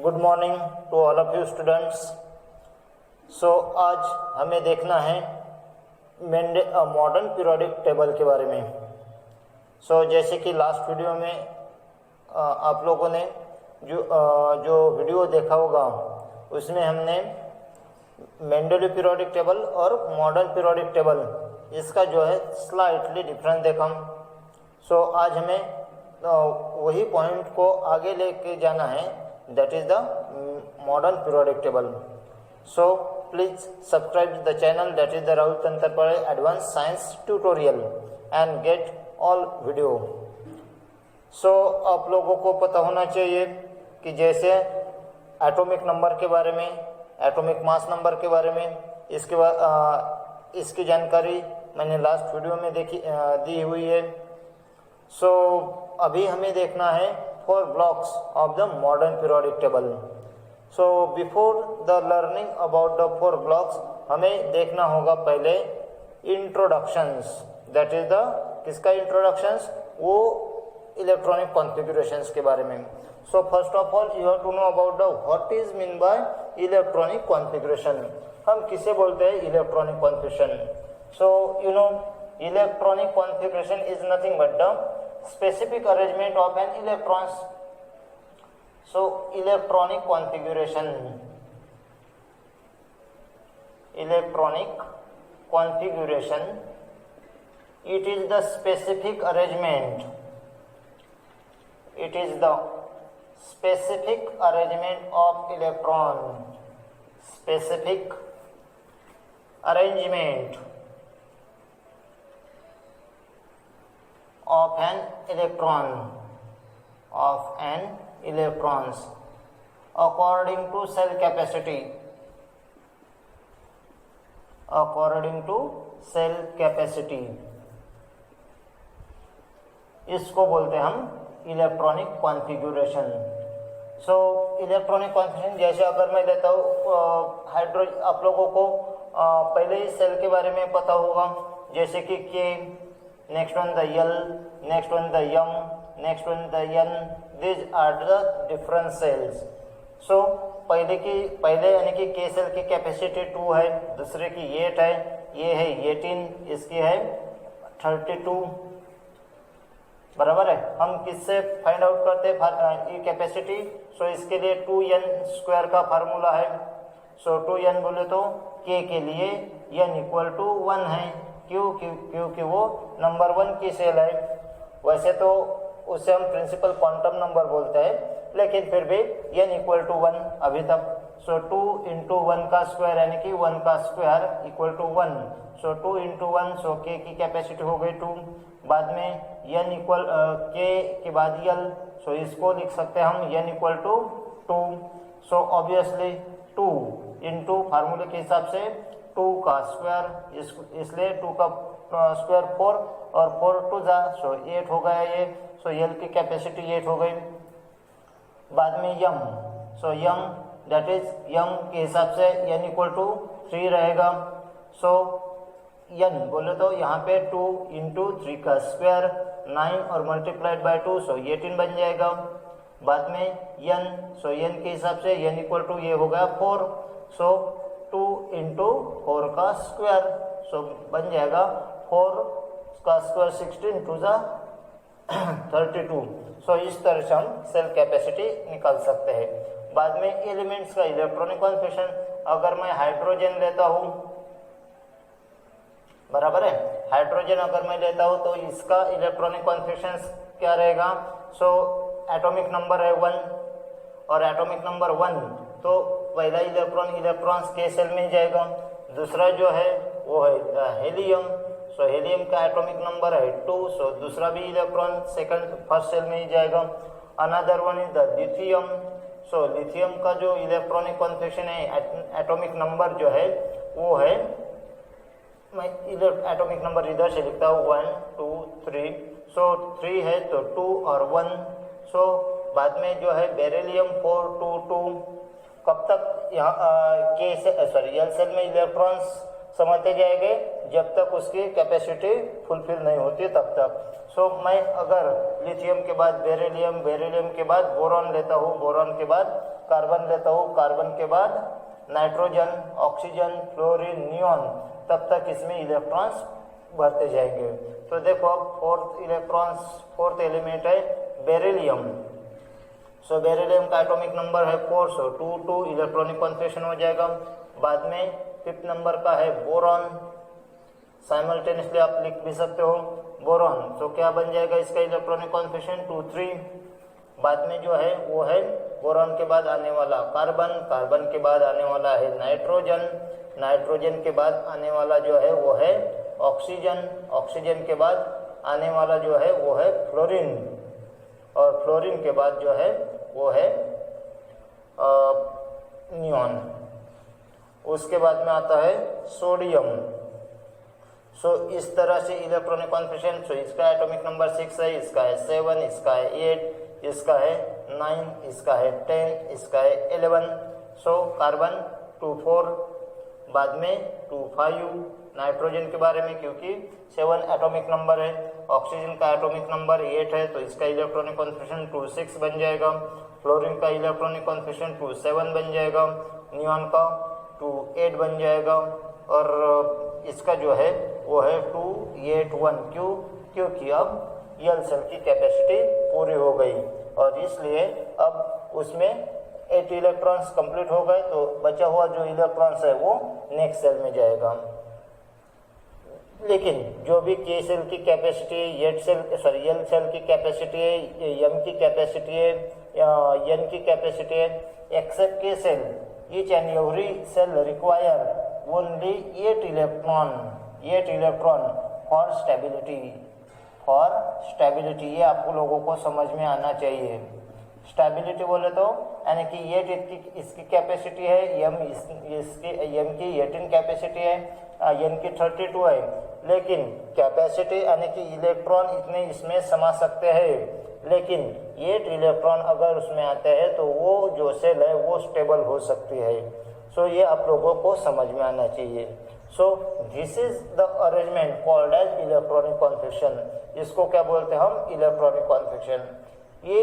Good morning to all of you students. So आज हमें देखना है मॉडर्न पीरियोडिक टेबल के बारे में। जैसे कि लास्ट वीडियो में आप लोगों ने जो वीडियो देखा होगा उसमें हमने मेंडेलीव पीरियोडिक टेबल और मॉडर्न पीरियोडिक टेबल इसका जो है स्लाइटली डिफरेंस देखा। आज हमें वही पॉइंट को आगे लेके जाना है, that is the modern periodic table. Please subscribe the channel, that is the Rahul Tantrapade advance science tutorial and get all video. आप लोगों को पता होना चाहिए कि जैसे एटॉमिक नंबर के बारे में, एटॉमिक मास नंबर के बारे में, इसकी जानकारी मैंने लास्ट वीडियो में दी हुई है। अभी हमें देखना है 4 blocks of the modern periodic table. Before the learning about the 4 blocks हमें देखना होगा पहले इंट्रोडक्शंस, दैट इज द किसका इंट्रोडक्शंस, वो इलेक्ट्रॉनिक कॉन्फ़िगरेशंस के बारे में। First of all you have to know about the what is mean by electronic configuration. हम किसे बोलते हैं electronic configuration. You know electronic configuration is nothing but the specific arrangement of an electrons. Electronic configuration it is the specific arrangement, it is the specific arrangement of electron, specific arrangement of an electrons according to cell capacity, इसको बोलते हैं हम electronic configuration. Electronic configuration जैसे अगर मैं लेता हूँ hydrogen, आप लोगों को पहले ही सेल के बारे में पता होगा, जैसे कि K, next one the L, next one the M, next one the N, these are the different cells. पहले यानी कि K सेल की कैपेसिटी 2 है, दूसरे की 8 है, ये है 18, इसकी है 32, बराबर है। हम किससे फाइंड आउट करते हैं ये कैपेसिटी? इसके लिए 2n² का फार्मूला है। 2n बोले तो K के लिए n = 1 है, क्योंकि वो नंबर 1 की सेल है। वैसे तो उसे हम प्रिंसिपल क्वांटम नंबर बोलते हैं, लेकिन फिर भी n = 1 अभी तक। 2 × 1 का स्क्वायर यानी कि 1 का स्क्वायर = 1। 2 × 1 K की कैपेसिटी हो गई 2। बाद में K के बाद L, इसको लिख सकते हैं हम n = 2। ऑब्वियसली 2 × फार्मूले के हिसाब से 2 का स्क्वायर, इसलिए 2 का स्क्वायर 4 और 4 2 जा 8 हो गया ये। L की कैपेसिटी 8 हो गई। बाद में M, दैट इज M के हिसाब से n = 3 रहेगा। n बोले तो यहाँ पे 2 × 3 का स्क्वायर 9 और मल्टीप्लाइड बाय 2 18 बन जाएगा। बाद में n, n के हिसाब से n = ये हो गया 4। 2 × 4 का स्क्वायर बन जाएगा 4 का स्क्वायर 16 2 जा 32। इस तरह से हम सेल कैपेसिटी निकाल सकते हैं। बाद में एलिमेंट्स का इलेक्ट्रॉनिक कॉन्फ़िगरेशन, अगर मैं हाइड्रोजन लेता हूँ, बराबर है, हाइड्रोजन अगर मैं लेता हूँ तो इसका इलेक्ट्रॉनिक कॉन्फ़िगरेशन क्या रहेगा? एटॉमिक नंबर है 1 और एटॉमिक नंबर 1, तो पहला इलेक्ट्रॉन्स के सेल में जाएगा। दूसरा जो है वो है हेलियम, हेलियम का एटॉमिक नंबर है 2, दूसरा भी इलेक्ट्रॉन फर्स्ट सेल में ही जाएगा। Another one is the lithium. Lithium का जो इलेक्ट्रॉनिक कॉन्फ़िगरेशन है, एटॉमिक नंबर जो है वो है, मैं एटॉमिक नंबर इधर से लिखता हूँ 1 2 3। 3 है तो 2 और 1। बाद में जो है बेरिलियम 4 2 2। कब तक यहाँ एल सेल में इलेक्ट्रॉन्स समझते जाएंगे जब तक उसकी कैपेसिटी फुलफिल नहीं होती तब तक। मैं अगर लिथियम के बाद बेरिलियम, बेरिलियम के बाद बोरॉन लेता हूँ, बोरॉन के बाद कार्बन लेता हूँ, कार्बन के बाद नाइट्रोजन, ऑक्सीजन, फ्लोरीन, नियॉन, तब तक इसमें इलेक्ट्रॉन्स भरते जाएंगे। तो देखो अब फोर्थ एलिमेंट है बेरिलियम। सो बेरिलियम का एटॉमिक नंबर है 4, सो 2 इलेक्ट्रॉनिक कॉन्फिगरेशन हो जाएगा। बाद में 5th नंबर का है बोरॉन, साइमल्टेनियसली आप लिख भी सकते हो बोरॉन। तो क्या बन जाएगा इसका इलेक्ट्रॉनिक कॉन्फिगरेशन 2, 3। बाद में जो है वो है बोरॉन के बाद आने वाला कार्बन, कार्बन के बाद आने वाला है नाइट्रोजन, नाइट्रोजन के बाद आने वाला जो है वो है ऑक्सीजन, ऑक्सीजन के बाद आने वाला जो है वो है फ्लोरीन, और फ्लोरीन के बाद जो है वो है नियॉन। उसके बाद में आता है सोडियम। सो इस तरह से इलेक्ट्रॉनिक कॉन्फिगरेशन। सो इसका एटॉमिक नंबर 6 है, इसका है 7, इसका है 8, इसका है 9, इसका है 10, इसका है 11। सो कार्बन 2, 4, बाद में 2, 5 नाइट्रोजन के बारे में, क्योंकि 7 एटॉमिक नंबर है, ऑक्सीजन का एटॉमिक नंबर 8 है, तो इसका इलेक्ट्रॉनिक कॉन्फिगरेशन 2, 6 बन जाएगा। फ्लोरीन का इलेक्ट्रॉनिक कॉन्फिगरेशन 2, 7 बन जाएगा, नियॉन का 2, 8 बन जाएगा, और इसका जो है वो है 2, 8, 1। क्योंकि अब यल सेल की कैपेसिटी पूरी हो गई, और इसलिए अब उसमें 8 इलेक्ट्रॉन्स कंप्लीट हो गए, तो बचा हुआ जो इलेक्ट्रॉन्स है वो नेक्स्ट सेल में जाएगा। लेकिन जो भी के सेल की कैपेसिटी है, यल सेल की कैपेसिटी है, एम की कैपेसिटी है, एन की कैपेसिटी है, except K shell, each and every shell require only 8 electron for stability. ये आपको लोगों को समझ में आना चाहिए। स्टेबिलिटी बोले तो यानी कि 8 इसकी कैपेसिटी है, एम की 18 कैपेसिटी है, एन की 32 है, लेकिन कैपेसिटी यानी कि इलेक्ट्रॉन इतने इसमें समा सकते हैं, लेकिन 8 इलेक्ट्रॉन अगर उसमें आते हैं तो वो जो सेल है वो स्टेबल हो सकती है। सो ये आप लोगों को समझ में आना चाहिए। So this is the arrangement called as electronic configuration. इसको क्या बोलते हैं हम? Electronic configuration. ये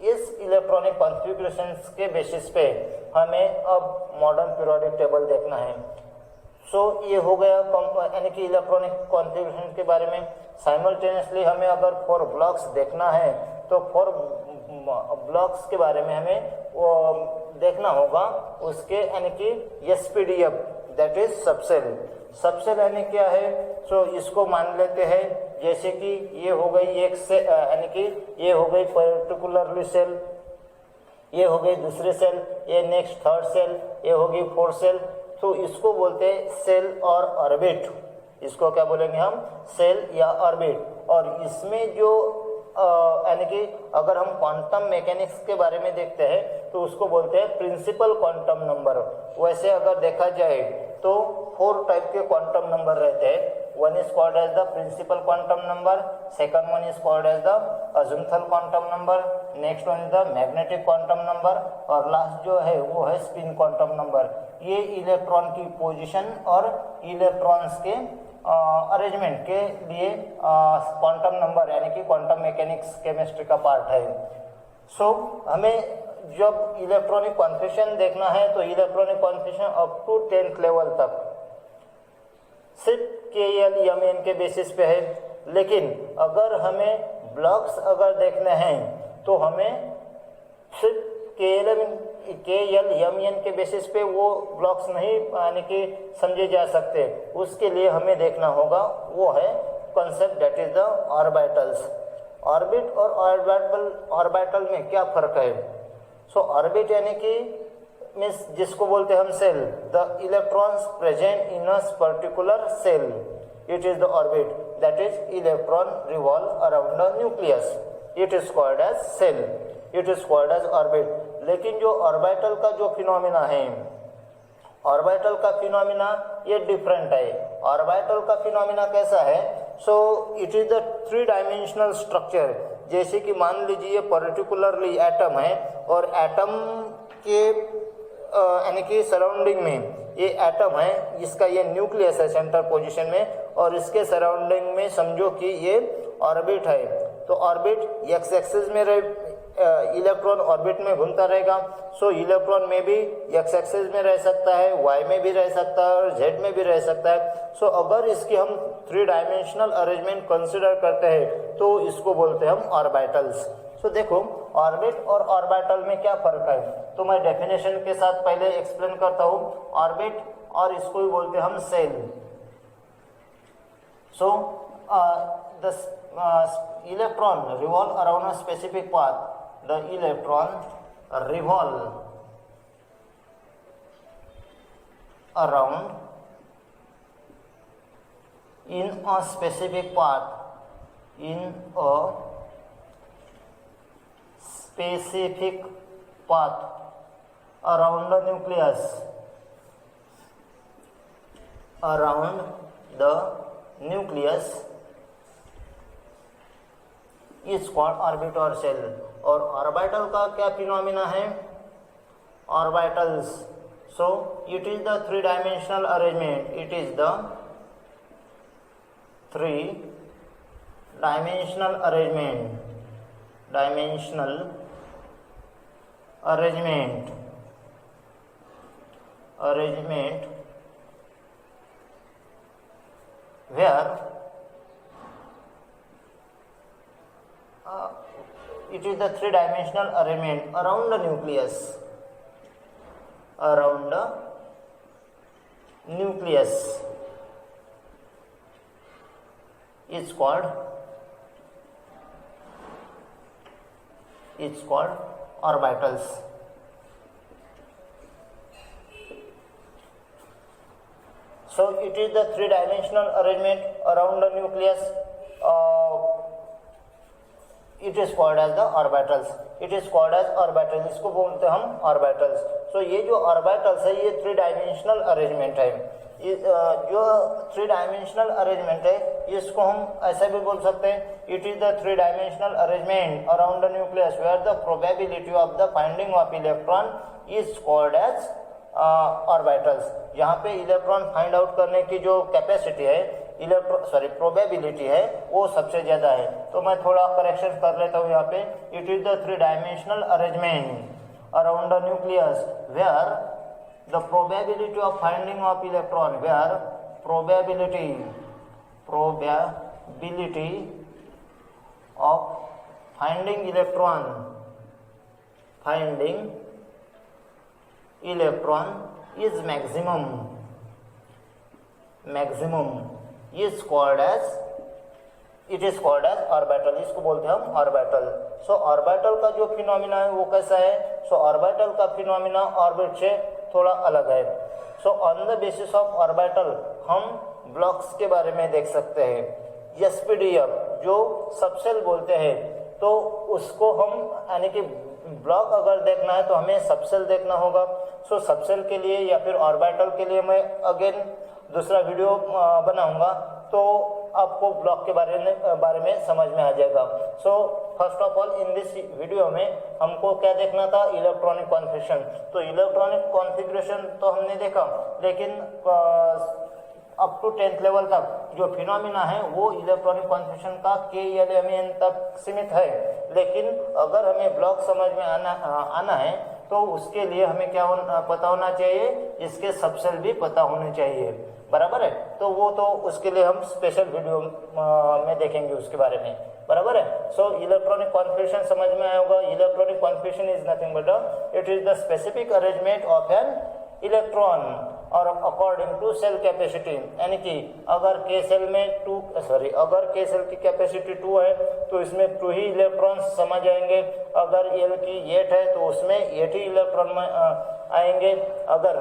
इस इलेक्ट्रॉनिक कॉन्फ़िगरेशन के बेसिस पे हमें अब मॉडर्न पीरियोडिक टेबल देखना है। सो ये हो गया यानी कि इलेक्ट्रॉनिक कॉन्फ़िगरेशन के बारे में। साइमल्टेनियसली हमें अगर 4 ब्लॉक्स देखना है तो 4 ब्लॉक्स के बारे में हमें वो देखना होगा। उसके यानी कि SPDF that is subshell. Subshell यानी क्या है? सो इसको मान लेते हैं जैसे कि ये हो गई एक से यानी कि ये हो गई पर्टिकुलरली सेल, ये हो गई दूसरे सेल, ये नेक्स्ट थर्ड सेल, ये होगी 4th सेल। तो इसको बोलते हैं सेल और ऑर्बिट। इसको क्या बोलेंगे हम? सेल या ऑर्बिट। और इसमें जो यानी कि अगर हम क्वांटम मैकेनिक्स के बारे में देखते हैं तो उसको बोलते हैं प्रिंसिपल क्वांटम नंबर। वैसे अगर देखा जाए तो 4 टाइप के क्वांटम नंबर रहते हैं। One is called as the principal quantum number, second one is called as the azimuthal quantum number, next one is the magnetic quantum number, और लास्ट जो है वो है स्पिन क्वांटम नंबर। ये electron की position और इलेक्ट्रॉन्स के arrangement के लिए क्वांटम नंबर यानी कि क्वांटम मैकेनिक्स केमिस्ट्री का पार्ट है। सो हमें जब इलेक्ट्रॉनिक कॉन्फिगरेशन देखना है तो electronic configuration up to 10th level तक सिर्फ KLMN के बेसिस पे है। लेकिन अगर हमें ब्लॉक्स अगर देखने हैं तो हमें सिर्फ KLMN के बेसिस पे वो ब्लॉक्स नहीं यानी कि समझे जा सकते। उसके लिए हमें देखना होगा वो है concept that is the orbitals. Orbit और ऑर्बिटल में क्या फर्क है? सो ऑर्बिट यानी कि मीन्स जिसको बोलते हैं हम shell, the electrons present in a particular shell, it is the orbit. That is electron revolve around the nucleus, it is called as shell, it is called as orbit. लेकिन जो orbital का जो phenomena है, orbital का phenomena ये different है। Orbital का phenomena कैसा है? सो it is the 3 dimensional structure. जैसे कि मान लीजिए पर्टिकुलरली एटम है और एटम के यानी कि सराउंडिंग में ये एटम है, इसका ये न्यूक्लियस है सेंटर पोजीशन में, और इसके सराउंडिंग में समझो कि ये ऑर्बिट है। तो ऑर्बिट एक्स एक्सिस में इलेक्ट्रॉन ऑर्बिट में घूमता रहेगा। सो इलेक्ट्रॉन में भी एक्स एक्सिस में रह सकता है, वाई में भी रह सकता है और जेड में भी रह सकता है। सो अगर इसकी हम 3 डायमेंशनल अरेंजमेंट कंसिडर करते हैं तो इसको बोलते हैं हम ऑर्बिटल्स। सो देखो ऑर्बिट और ऑर्बिटल में क्या फर्क है, तो मैं डेफिनेशन के साथ पहले एक्सप्लेन करता हूँ। ऑर्बिट और इसको ही बोलते हैं हम shell. So the electron revolve around a specific path. The electron revolve around in a specific path, in a specific path around the nucleus, around the nucleus is called orbit और shell. और orbital का क्या phenomena है, orbitals. So it is the 3 dimensional arrangement, it is the 3 dimensional arrangement, dimensional arrangement, arrangement where it is the 3 dimensional arrangement around the nucleus, around the nucleus is called orbitals. So it is the 3 dimensional arrangement around the nucleus, it is called as the orbitals, it is called as orbitals, इसको बोलते हैं हम orbitals. सो ये जो orbitals है ये 3 dimensional arrangement है। जो 3 डायमेंशनल अरेंजमेंट है इसको हम ऐसा भी बोल सकते हैं, it is the 3 dimensional arrangement around the nucleus where the probability of the finding of electron is called as orbitals. यहाँ पे इलेक्ट्रॉन फाइंड आउट करने की जो कैपेसिटी है, प्रोबेबिलिटी है, वो सबसे ज्यादा है। तो मैं थोड़ा करेक्शन कर लेता हूँ यहाँ पे, it is the 3 dimensional arrangement around the nucleus where the probability of finding of electron, where probability of finding electron is maximum is called as, it is called as orbital, इसको बोलते हैं हम orbital. सो orbital का जो phenomena है वो कैसा है, सो ऑर्बिटल का फिनोमिना ऑर्बिट से थोड़ा अलग है। So on the basis of orbital हम ब्लॉक्स के बारे में देख सकते हैं। एसपीडीएफ जो सबसेल बोलते हैं, तो उसको हम यानी कि ब्लॉक अगर देखना है तो हमें सबसेल देखना होगा। सो सबसेल के लिए या फिर ऑर्बिटल के लिए मैं अगेन दूसरा वीडियो बनाऊंगा, तो आपको ब्लॉक के बारे में समझ में आ जाएगा। So first of all in this video में हमको क्या देखना था, इलेक्ट्रॉनिक कॉन्फ़िगरेशन। तो इलेक्ट्रॉनिक कॉन्फ़िगरेशन तो हमने देखा, लेकिन अप टू 10th लेवल तक जो फिनोमिना है वो इलेक्ट्रॉनिक कॉन्फ़िगरेशन का KLMN तक सीमित है। लेकिन अगर हमें ब्लॉक समझ में आना है तो उसके लिए हमें क्या पता होना चाहिए, इसके सबसेल भी पता होने चाहिए, बराबर है। तो वो तो उसके लिए हम स्पेशल वीडियो में देखेंगे उसके बारे में, बराबर है। सो इलेक्ट्रॉनिक कॉन्फ़िगरेशन समझ में आया होगा। Electronic configuration is nothing but it is the specific arrangement of an electron और अकॉर्डिंग टू सेल कैपेसिटी, यानी कि अगर के सेल की कैपेसिटी 2 है तो इसमें 2 ही इलेक्ट्रॉन समा जाएंगे। अगर एल की 8 है तो उसमें 8 ही इलेक्ट्रॉन आएंगे। अगर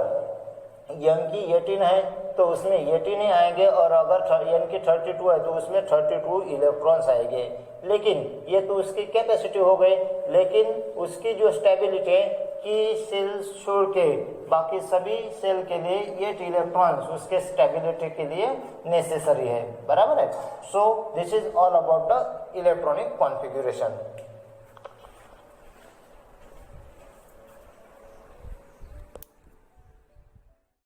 एन की 18 है तो उसमें 18 ही आएंगे, और अगर एन की 32 है तो उसमें 32 इलेक्ट्रॉन्स आएंगे। लेकिन ये तो उसकी कैपेसिटी हो गई, लेकिन उसकी जो स्टेबिलिटी है कि सेल छोड़ के बाकी सभी सेल के लिए 8 इलेक्ट्रॉन्स उसके स्टेबिलिटी के लिए नेसेसरी है, बराबर है। सो this is all about the electronic configuration.